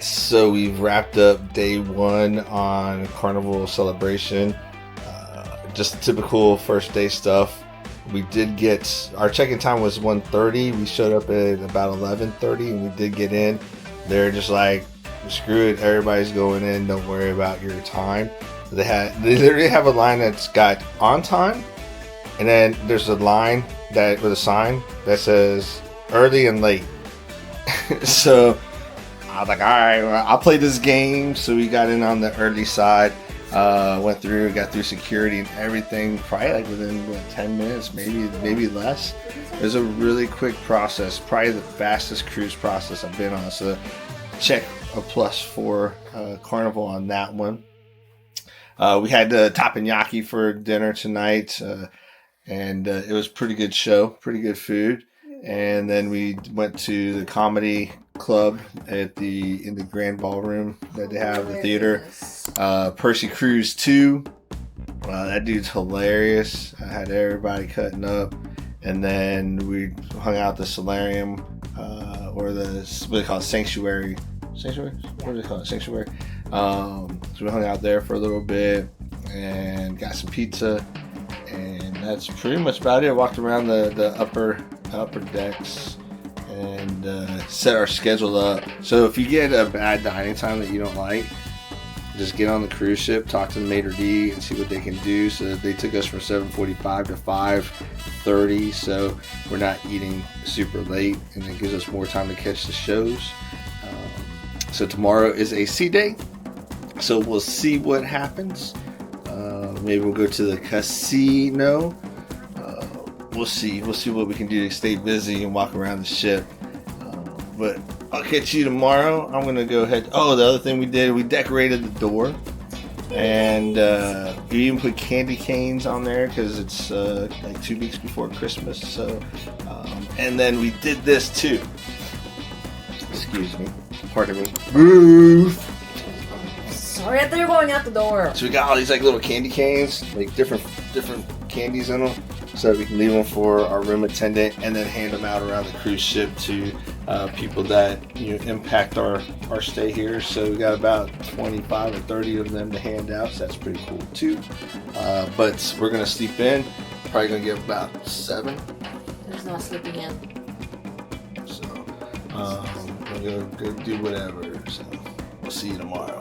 So we've wrapped up day one on Carnival Celebration. Just typical first day stuff. We did get, our check-in time was 1:30. We showed up at about 11:30 and we did get in. They're just like, screw it, everybody's going in, don't worry about your time. They literally have a line that's got on time, and then there's a line that with a sign that says early and late. So I was like, all right, well, I'll play this game. So we got in on the early side, got through security and everything, probably like within 10 minutes, maybe less. It was a really quick process, probably the fastest cruise process I've been on. So check a plus for Carnival on that one. We had teppanyaki for dinner tonight, and it was a pretty good show, pretty good food. And then we went to the comedy club in the grand ballroom that they have, the theater. Percy Cruise 2. That dude's hilarious. I had everybody cutting up. And then we hung out at the solarium, or what do they call it? Sanctuary? What do they call it? Sanctuary. So we hung out there for a little bit and got some pizza. And that's pretty much about it. Walked around the upper decks and set our schedule up. So if you get a bad dining time that you don't like, just get on the cruise ship, talk to the maitre d' and see what they can do. So they took us from 7:45 to 5:30, so we're not eating super late, and it gives us more time to catch the shows. So tomorrow is a sea day, so we'll see what happens. Maybe we'll go to the casino. We'll see what we can do to stay busy and walk around the ship. But I'll catch you tomorrow. I'm gonna go ahead. Oh, the other thing we did, we decorated the door, and we even put candy canes on there because it's like 2 weeks before Christmas. So, and then we did this too. Excuse me, pardon me. Roof. Sorry, I thought you were going out the door. So we got all these like little candy canes, like different candies in them, so we can leave them for our room attendant and then hand them out around the cruise ship to people that impact our stay here. So we got about 25 or 30 of them to hand out, so that's pretty cool too. But we're gonna sleep in. Probably gonna get about 7. There's no sleeping in. So we're gonna go do whatever. So we'll see you tomorrow.